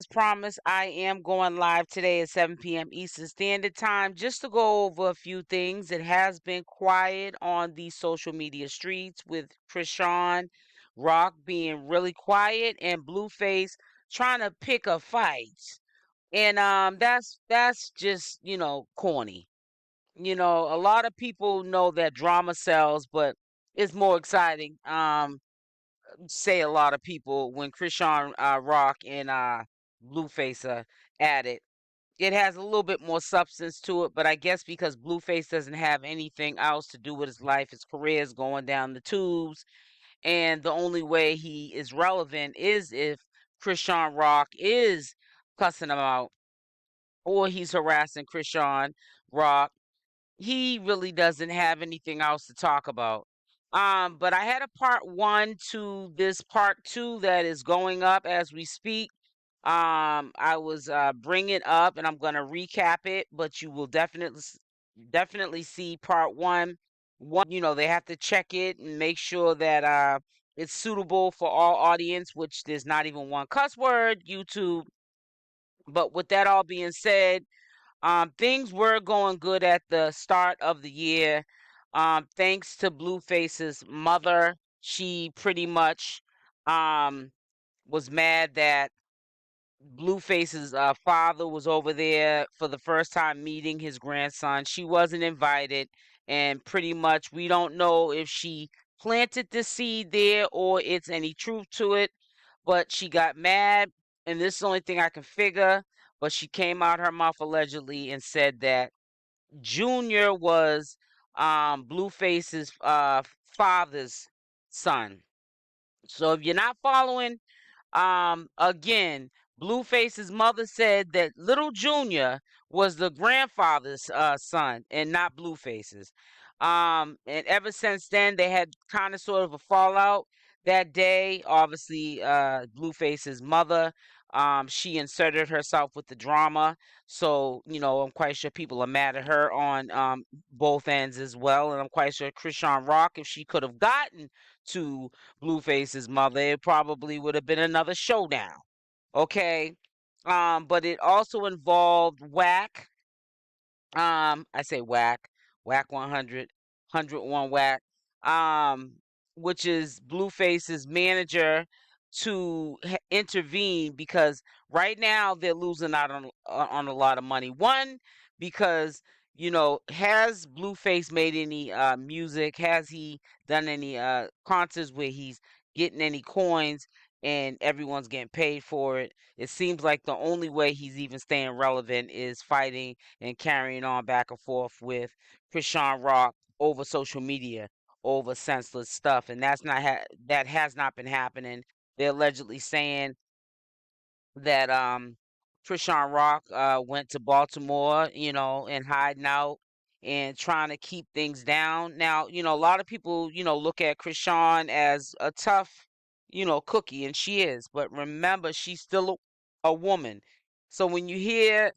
As promised, I am going live today at 7 p.m. Eastern Standard Time just to go over a few things. It has been quiet on the social media streets with Chrisean Rock being really quiet and Blueface trying to pick a fight. And that's just, corny. A lot of people know that drama sells, but it's more exciting. Say a lot of people when Chrisean Rock and Blueface are at it. It has a little bit more substance to it, but I guess because Blueface doesn't have anything else to do with his life, his career is going down the tubes, and the only way he is relevant is if Chrisean Rock is cussing him out or he's harassing Chrisean Rock. He really doesn't have anything else to talk about. But I had a part one to this part two that is going up as we speak. I was bringing it up, and I'm gonna recap it, but you will definitely see part one. They have to check it and make sure that it's suitable for all audience, which there's not even one cuss word. YouTube. But with that all being said, things were going good at the start of the year. Thanks to Blueface's mother, she pretty much um, was mad that Blueface's father was over there for the first time meeting his grandson. She wasn't invited, and pretty much we don't know if she planted the seed there or it's any truth to it. But she got mad, and this is the only thing I can figure. But she came out her mouth allegedly and said that Junior was Blueface's father's son. So if you're not following, again, Blueface's mother said that little Junior was the grandfather's son and not Blueface's. And ever since then, they had kind of sort of a fallout. That day, obviously, Blueface's mother, she inserted herself with the drama. So, I'm quite sure people are mad at her on both ends as well. And I'm quite sure Chrisean Rock, if she could have gotten to Blueface's mother, it probably would have been another showdown. Okay. But it also involved Whack. I say Whack 100, 101 Whack. Um, which is Blueface's manager to intervene because right now they're losing out on a lot of money. One, because has Blueface made any music? Has he done any concerts where he's getting any coins and everyone's getting paid for it? It seems like the only way he's even staying relevant is fighting and carrying on back and forth with Chrisean Rock over social media, over senseless stuff, and that has not been happening. They're allegedly saying that Chrisean Rock went to Baltimore, and hiding out and trying to keep things down. Now, a lot of people, look at Chrisean as a tough, cookie, and she is. But remember, she's still a woman. So when you hear,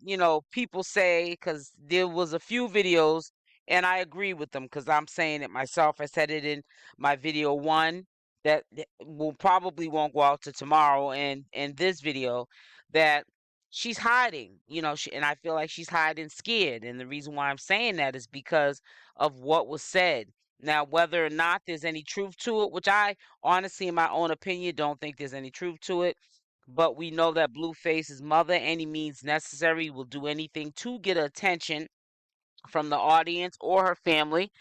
people say, because there was a few videos, and I agree with them because I'm saying it myself. I said it in my video one that will probably won't go out to tomorrow, and in this video that she's hiding, and I feel like she's hiding scared. And the reason why I'm saying that is because of what was said. Now, whether or not there's any truth to it, which I honestly, in my own opinion, don't think there's any truth to it, but we know that Blueface's mother, any means necessary, will do anything to get attention from the audience or her family.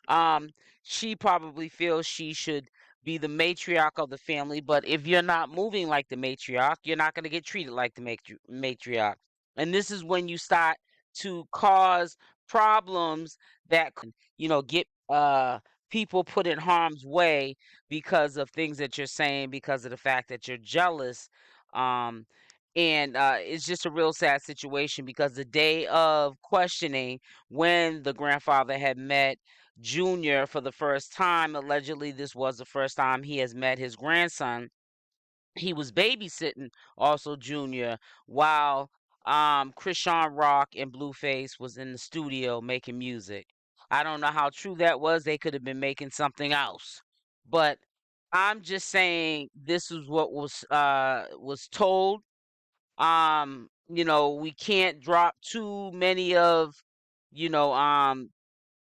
Um, she probably feels she should be the matriarch of the family, but if you're not moving like the matriarch, you're not going to get treated like the matriarch. And this is when you start to cause problems that could, get people put in harm's way because of things that you're saying, because of the fact that you're jealous. Um, and it's just a real sad situation because the day of questioning, when the grandfather had met Junior for the first time, allegedly this was the first time he has met his grandson. He was babysitting also Junior while Chrisean Rock and Blueface was in the studio making music. I don't know how true that was. They could have been making something else. But I'm just saying this is what was told, We can't drop too many of, you know,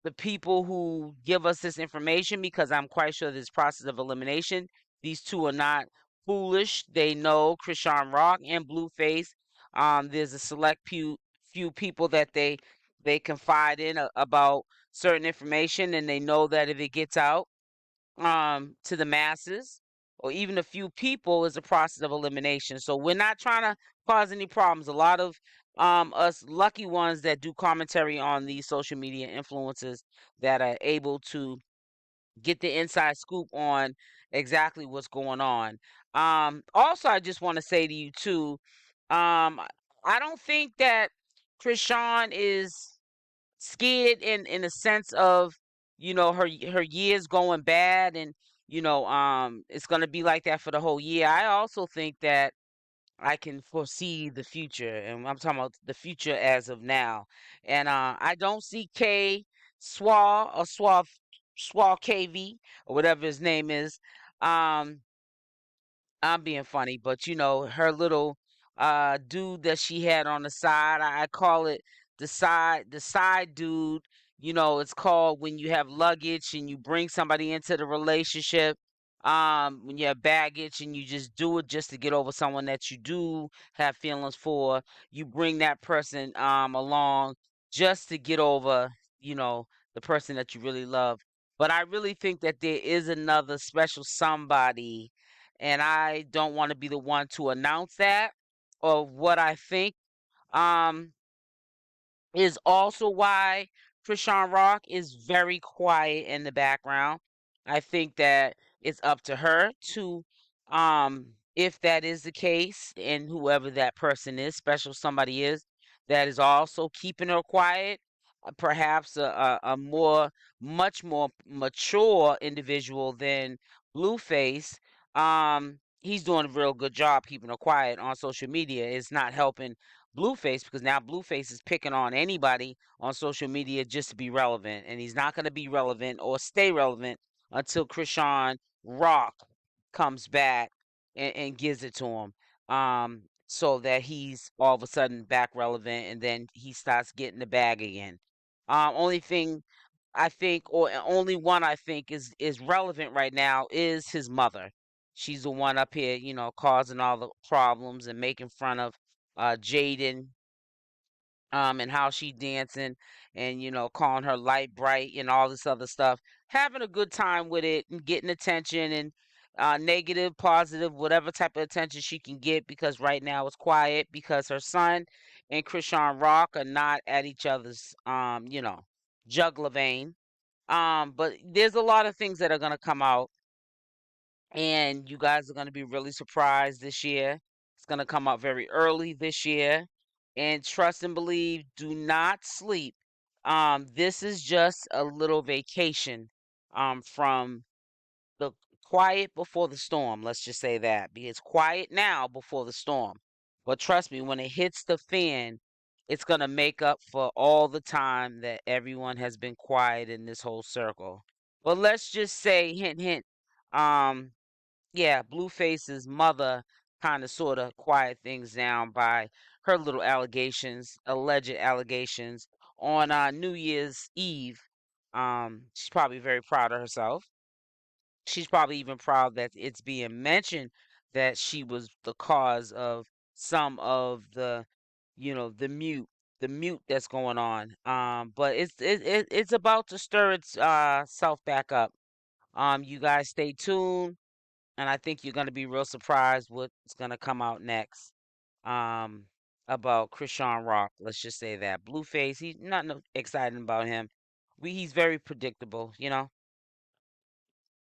the people who give us this information, because I'm quite sure this process of elimination, these two are not foolish. They know Chrisean Rock and Blueface. There's a select few people that they confide in about certain information, and they know that if it gets out to the masses or even a few people, is a process of elimination. So we're not trying to cause any problems. A lot of us lucky ones that do commentary on these social media influencers that are able to get the inside scoop on exactly what's going on. Also, I just want to say to you too, I don't think that Krishan is scared in a sense of, her years going bad, and it's going to be like that for the whole year. I also think that I can foresee the future, and I'm talking about the future as of now. And I don't see K Swa or Swa KV or whatever his name is. Um, I'm being funny, but her little dude that she had on the side, I call it the side dude. It's called when you have luggage and you bring somebody into the relationship. When you have baggage and you just do it just to get over someone that you do have feelings for, you bring that person along just to get over, you know, the person that you really love. But I really think that there is another special somebody, and I don't want to be the one to announce that or what I think. Um, is also why Krishan Rock is very quiet in the background. I think that it's up to her to, if that is the case, and whoever that person is, special somebody is, that is also keeping her quiet. Perhaps a much more mature individual than Blueface. He's doing a real good job keeping her quiet on social media. It's not helping Blueface, because now Blueface is picking on anybody on social media just to be relevant, and he's not going to be relevant or stay relevant until Krishan Rock comes back and gives it to him, so that he's all of a sudden back relevant, and then he starts getting the bag again. Only thing I think, or only one I think is relevant right now, is his mother. She's the one up here, causing all the problems and making fun of Jaidyn, and how she dancing, and calling her light bright and all this other stuff, having a good time with it and getting attention, and negative, positive, whatever type of attention she can get, because right now it's quiet because her son and Krishan Rock are not at each other's jugular vein. But there's a lot of things that are going to come out, and you guys are going to be really surprised this year. It's going to come out very early this year. And trust and believe, do not sleep. This is just a little vacation from the quiet before the storm. Let's just say that. Because quiet now before the storm. But trust me, when it hits the fan, it's going to make up for all the time that everyone has been quiet in this whole circle. But let's just say, hint, hint. Um, yeah, Blueface's mother kind of sort of quiet things down by her little allegations, alleged allegations, on New Year's Eve. She's probably very proud of herself. She's probably even proud that it's being mentioned that she was the cause of some of the mute that's going on. But it's about to stir its self back up. You guys stay tuned, and I think you're going to be real surprised what's going to come out next, um, about Krishan Rock. Let's just say that Blueface. He's not no excited about him. He's very predictable.